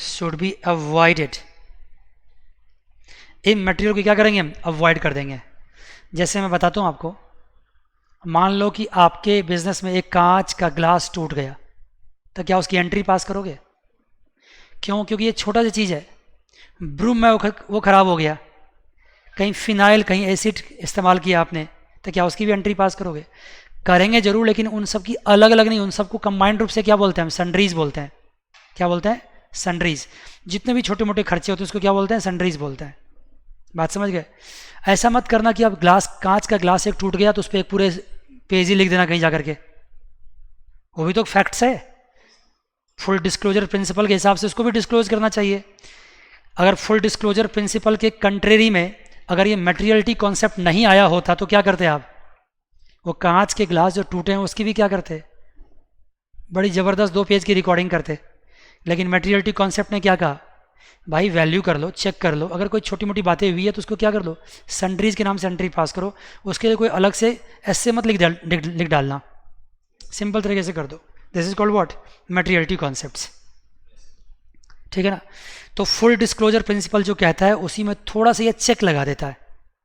should be avoided. Immaterial को क्या करेंगे हम? अवॉइड कर देंगे। जैसे मैं बताता हूँ आपको, मान लो कि आपके बिजनेस में एक कांच का ग्लास टूट गया, तो क्या उसकी एंट्री पास करोगे? क्यों? क्योंकि ये छोटा सी चीज़ है। ब्रूम में वो ख़राब हो गया, कहीं फिनाइल, कहीं एसिड इस्तेमाल किया आपने, तो क्या उसकी भी एंट्री पास करोगे? करेंगे जरूर, लेकिन उन सब की अलग अलग नहीं, उन सबको कंबाइंड रूप से क्या बोलते हैं हम? सन्ड्रीज बोलते हैं। क्या बोलते हैं? सन्ड्रीज। जितने भी छोटे मोटे खर्चे होते हैं उसको क्या बोलते हैं? सन्ड्रीज बोलते हैं। बात समझ गए? ऐसा मत करना कि अब ग्लास, कांच का ग्लास एक टूट गया तो उस पर एक पूरे पेज ही लिख देना कहीं जाकर के, वो भी तो फैक्ट्स है। फुल डिस्क्लोजर प्रिंसिपल के हिसाब से उसको भी डिस्क्लोज करना चाहिए। अगर फुल डिस्क्लोजर प्रिंसिपल के कंट्रेरी में अगर ये मटेरियलिटी कॉन्सेप्ट नहीं आया होता तो क्या करते आप? वो कांच के ग्लास जो टूटे हैं उसकी भी क्या करते? बड़ी ज़बरदस्त 2 पेज की रिकॉर्डिंग करते। लेकिन मटेरियलिटी कॉन्सेप्ट ने क्या कहा? भाई वैल्यू कर लो, चेक कर लो, अगर कोई छोटी मोटी बातें हुई है तो उसको क्या कर लो, सन्ड्रीज के नाम से एंट्री पास करो, उसके लिए कोई अलग से ऐसे मत लिख डालना, सिंपल तरीके से कर दो। This is called what? Materiality concepts. ठीक है ना? तो फुल डिस्क्लोजर प्रिंसिपल जो कहता है उसी में थोड़ा सा ये चेक लगा देता है,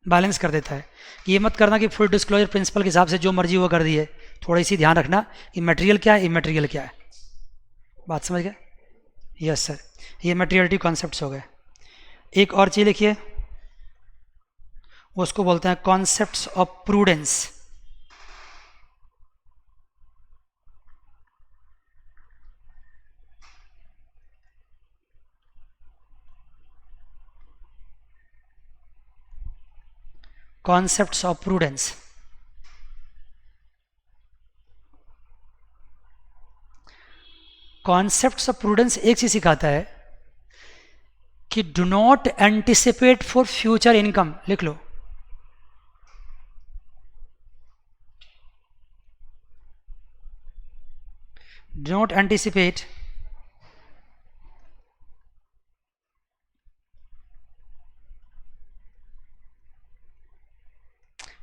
बैलेंस कर देता है। ये मत करना कि फुल डिस्क्लोजर प्रिंसिपल के हिसाब से जो मर्जी वो कर दिए, थोड़ी सी ध्यान रखना कि मटेरियल क्या है, इमटेरियल क्या है। बात समझ गए? यस सर, ये मटेरियलिटी कॉन्सेप्ट्स हो गए। एक और चीज़ लिखिए, उसको बोलते हैं concepts of prudence. Concepts of prudence. Concepts of prudence एक चीज सिखाता है कि do not anticipate for future income. लिख लो, do not anticipate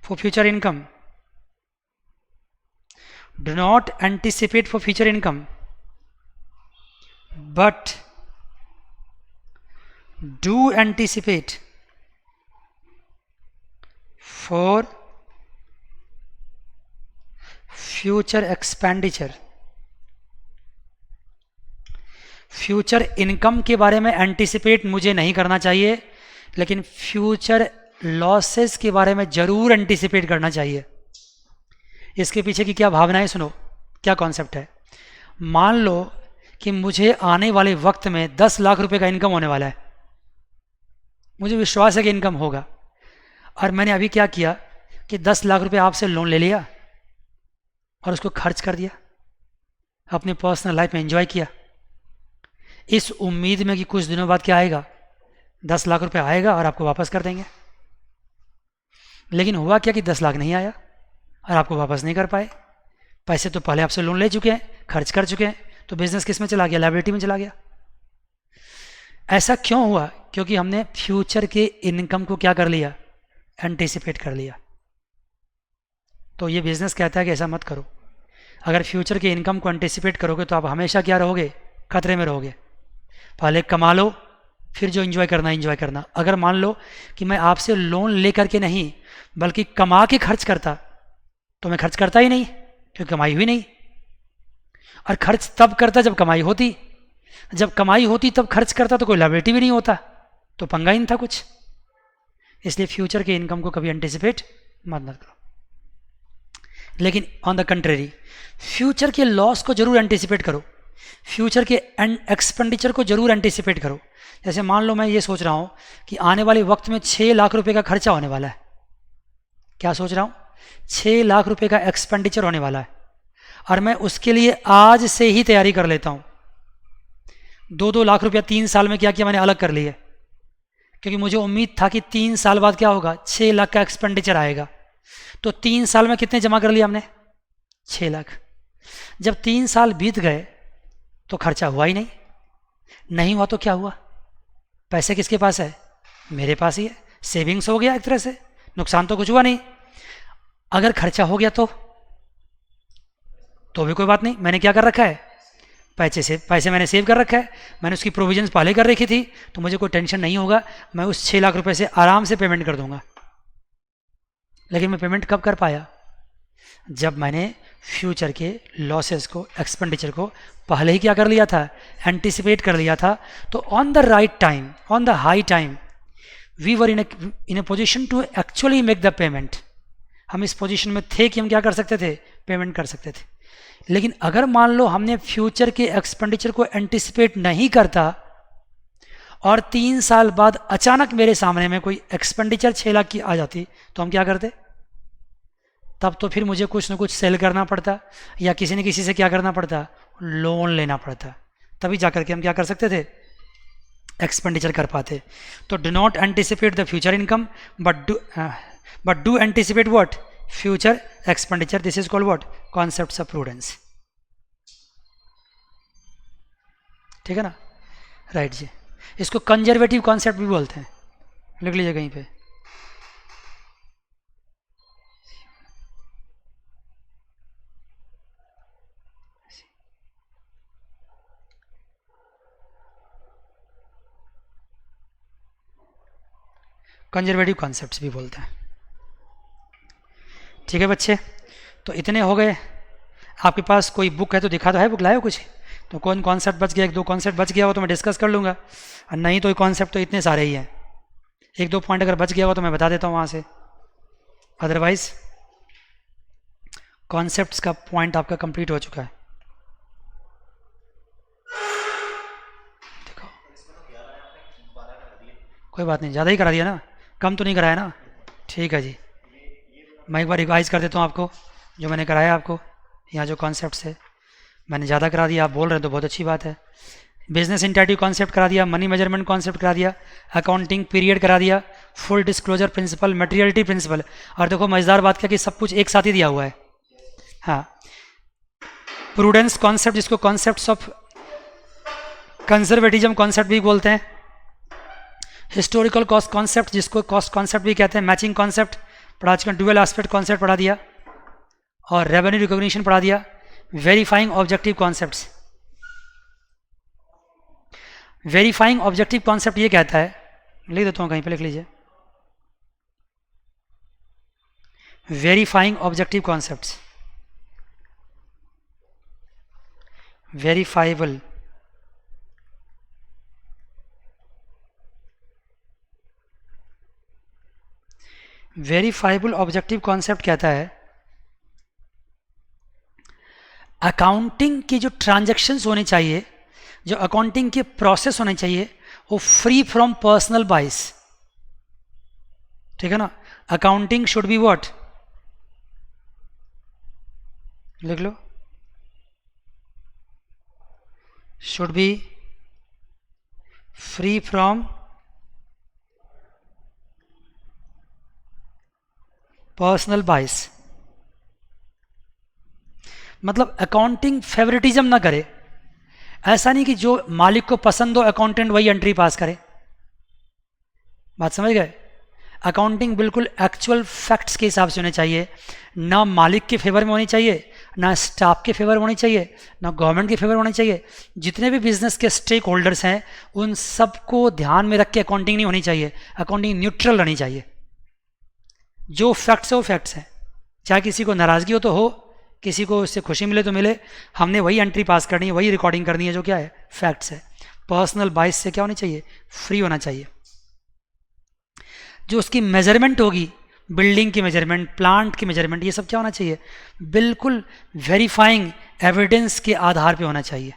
for future income. Do not anticipate for future income but do anticipate for future expenditure। Future income के बारे में एंटिसिपेट मुझे नहीं करना चाहिए, लेकिन फ्यूचर लॉसेस के बारे में जरूर एंटिसिपेट करना चाहिए। इसके पीछे की क्या भावना है सुनो, क्या कॉन्सेप्ट है। मान लो कि मुझे आने वाले वक्त में 10 लाख रुपए का इनकम होने वाला है, मुझे विश्वास है कि इनकम होगा, और मैंने अभी क्या किया कि 10 लाख रुपए आपसे लोन ले लिया और उसको खर्च कर दिया, अपनी पर्सनल लाइफ में एंजॉय किया, इस उम्मीद में कि कुछ दिनों बाद क्या आएगा, 10 लाख रुपए आएगा और आपको वापस कर देंगे। लेकिन हुआ क्या कि 10 लाख नहीं आया और आपको वापस नहीं कर पाए। पैसे तो पहले आपसे लोन ले चुके हैं, खर्च कर चुके हैं, तो बिजनेस किस में चला गया? लायबिलिटी में चला गया। ऐसा क्यों हुआ? क्योंकि हमने फ्यूचर के इनकम को क्या कर लिया? एंटिसिपेट कर लिया। तो ये बिजनेस कहता है कि ऐसा मत करो। अगर फ्यूचर के इनकम को एंटिसिपेट करोगे तो आप हमेशा क्या रहोगे? खतरे में रहोगे। पहले कमा लो, फिर जो एंजॉय करना एंजॉय करना। अगर मान लो कि मैं आपसे लोन लेकर के नहीं बल्कि कमा के खर्च करता, तो मैं खर्च करता ही नहीं क्योंकि कमाई हुई नहीं। और खर्च तब करता जब कमाई होती, जब कमाई होती तब खर्च करता तो कोई लायबिलिटी भी नहीं होता, तो पंगा ही नहीं था कुछ। इसलिए फ्यूचर के इनकम को कभी एंटिसिपेट मत करो। लेकिन ऑन द कंट्रेरी फ्यूचर के लॉस को जरूर एंटिसिपेट करो, फ्यूचर के एक्सपेंडिचर को जरूर एंटिसिपेट करो। जैसे मान लो मैं ये सोच रहा हूँ कि आने वाले वक्त में 6 लाख रुपए का खर्चा होने वाला है। क्या सोच रहा हूँ? 6 लाख रुपए का एक्सपेंडिचर होने वाला है, और मैं उसके लिए आज से ही तैयारी कर लेता हूँ। 2-2 लाख रुपया 3 साल में क्या किया मैंने? अलग कर लिए, क्योंकि मुझे उम्मीद था कि 3 साल बाद क्या होगा? 6 लाख का एक्सपेंडिचर आएगा। तो 3 साल में कितने जमा कर लिया हमने? 6 लाख। जब 3 साल बीत गए तो खर्चा हुआ ही नहीं। नहीं हुआ तो क्या हुआ? पैसे किसके पास है? मेरे पास ही है। सेविंग्स हो गया एक तरह से, नुकसान तो कुछ हुआ नहीं। अगर खर्चा हो गया तो भी कोई बात नहीं, मैंने क्या कर रखा है? पैसे मैंने सेव कर रखा है, मैंने उसकी प्रोविजंस पहले कर रखी थी, तो मुझे कोई टेंशन नहीं होगा। मैं उस 6 लाख रुपए से आराम से पेमेंट कर दूंगा। लेकिन मैं पेमेंट कब कर पाया? जब मैंने फ्यूचर के लॉसेस को, एक्सपेंडिचर को पहले ही क्या कर लिया था? एंटिसिपेट कर लिया था। तो on the right time, on the high time, we were in a position to actually make the payment. हम इस पोजिशन में थे कि हम क्या कर सकते थे? पेमेंट कर सकते थे। लेकिन अगर मान लो हमने फ्यूचर के एक्सपेंडिचर को एंटिसिपेट नहीं करता और 3 साल बाद अचानक मेरे सामने में कोई एक्सपेंडिचर 6 लाख की आ जाती, तो हम क्या करते? तब तो फिर मुझे कुछ ना कुछ सेल करना पड़ता, या किसी न किसी से क्या करना पड़ता? लोन लेना पड़ता। तभी जाकर के हम क्या कर सकते थे, एक्सपेंडिचर कर पाते. तो do not anticipate the future income but do anticipate what, future expenditure. This is called what, concepts of prudence. ठीक है ना, राइट जी. इसको कंजर्वेटिव कॉन्सेप्ट भी बोलते हैं, लिख लीजिए कहीं पे. कंजर्वेटिव कॉन्सेप्ट्स भी बोलते हैं. ठीक है बच्चे, तो इतने हो गए. आपके पास कोई बुक है तो दिखा, तो है बुक, लाए हो कुछ? तो कौन कॉन्सेप्ट बच गया, एक दो कॉन्सेप्ट बच गया हो तो मैं डिस्कस कर लूँगा, और नहीं तो कॉन्सेप्ट तो इतने सारे ही हैं. एक दो पॉइंट अगर बच गया हो तो मैं बता देता हूँ वहाँ से, अदरवाइज कॉन्सेप्ट्स का पॉइंट आपका कंप्लीट हो चुका है. देखो कोई बात नहीं, ज़्यादा ही करा दिया ना, कम तो नहीं कराया ना. ठीक है जी, मैं एक बार रिवाइज कर देता हूँ आपको जो मैंने कराया आपको. यहाँ जो कॉन्सेप्ट्स है मैंने ज़्यादा करा दिया, आप बोल रहे हैं तो बहुत अच्छी बात है. बिजनेस इंटेंटिव कॉन्सेप्ट करा दिया, मनी मेजरमेंट कॉन्सेप्ट करा दिया, अकाउंटिंग पीरियड करा दिया, full disclosure principle, materiality principle. और देखो मज़ेदार बात क्या कि सब कुछ एक साथ ही दिया हुआ है. हाँ, प्रूडेंस कॉन्सेप्ट जिसको कॉन्सेप्ट्स ऑफ कंजर्वेटिज्म कॉन्सेप्ट भी बोलते हैं, हिस्टोरिकल कॉस्ट कॉन्सेप्ट जिसको कॉस्ट कॉन्सेप्ट भी कहते हैं, मैचिंग कॉन्सेप्ट पढ़ा चुका, डुअल एस्पेक्ट कॉन्सेप्ट पढ़ा दिया, और रेवेन्यू रिकॉग्निशन पढ़ा दिया, verifying objective concepts. Verifying objective concept ये कहता है, लिख देता हूँ कहीं पे, लिख लीजिए, verifying objective concepts, verifiable verifiable objective concept कहता है अकाउंटिंग की जो ट्रांजैक्शंस होने चाहिए, जो अकाउंटिंग के प्रोसेस होने चाहिए, वो फ्री फ्रॉम पर्सनल बाइस. ठीक है ना, अकाउंटिंग शुड बी व्हाट, लिख लो, should be free from personal bias. मतलब अकाउंटिंग फेवरेटिज्म ना करे. ऐसा नहीं कि जो मालिक को पसंद हो अकाउंटेंट वही एंट्री पास करे. बात समझ गए? अकाउंटिंग बिल्कुल एक्चुअल फैक्ट्स के हिसाब से होने चाहिए, ना मालिक के फेवर में होनी चाहिए, ना स्टाफ के फेवर में होनी चाहिए, ना गवर्नमेंट के फेवर में होनी चाहिए. जितने भी बिजनेस के स्टेक होल्डर्स हैं उन सबको ध्यान में रख के अकाउंटिंग नहीं होनी चाहिए. अकाउंटिंग न्यूट्रल रहनी चाहिए. जो फैक्ट्स है वो फैक्ट्स हैं, चाहे किसी को नाराज़गी हो तो हो, किसी को इससे खुशी मिले तो मिले, हमने वही एंट्री पास करनी है, वही रिकॉर्डिंग करनी है जो क्या है, फैक्ट्स है. पर्सनल बाइस से क्या होनी चाहिए, फ्री होना चाहिए. जो उसकी मेजरमेंट होगी, बिल्डिंग की मेजरमेंट, प्लांट की मेजरमेंट, ये सब क्या होना चाहिए, बिल्कुल वेरीफाइंग एविडेंस के आधार पे होना चाहिए.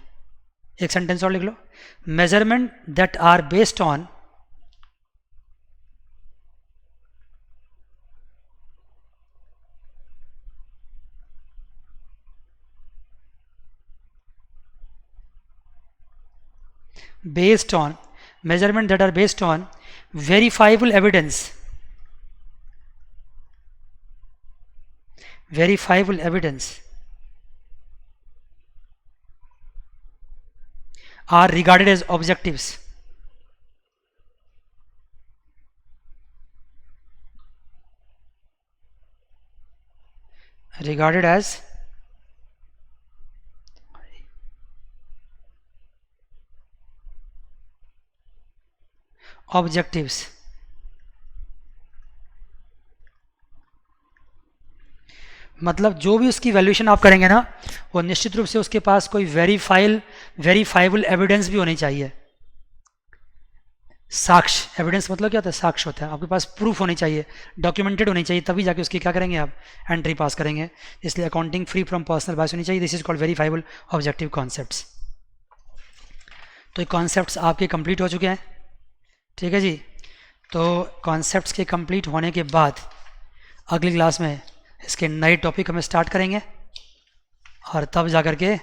एक सेंटेंस और लिख लो, measurement that are based on measurement that are based on verifiable evidence are regarded as objectives. Regarded as objectives. मतलब जो भी उसकी वैल्यूएशन आप करेंगे ना, वो निश्चित रूप से उसके पास कोई वेरीफाइबल एविडेंस भी होनी चाहिए. साक्ष्य, एविडेंस मतलब क्या होता है, साक्ष्य होता है. आपके पास प्रूफ होनी चाहिए, डॉक्यूमेंटेड होनी चाहिए, तभी जाके उसकी क्या करेंगे आप, एंट्री पास करेंगे. इसलिए accounting free from personal bias होनी चाहिए. This is called verifiable objective concepts. तो ये कॉन्सेप्ट्स आपके कंप्लीट हो चुके हैं. ठीक है जी. तो कॉन्सेप्ट्स के कंप्लीट होने के बाद अगली क्लास में इसके नए टॉपिक हम स्टार्ट करेंगे, और तब जाकर के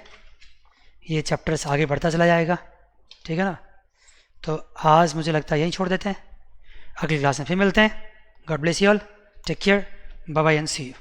ये चैप्टर्स आगे बढ़ता चला जाएगा, ठीक है ना। तो आज मुझे लगता है यहीं छोड़ देते हैं, अगली क्लास में फिर मिलते हैं। God bless you all, take care, bye bye and see you.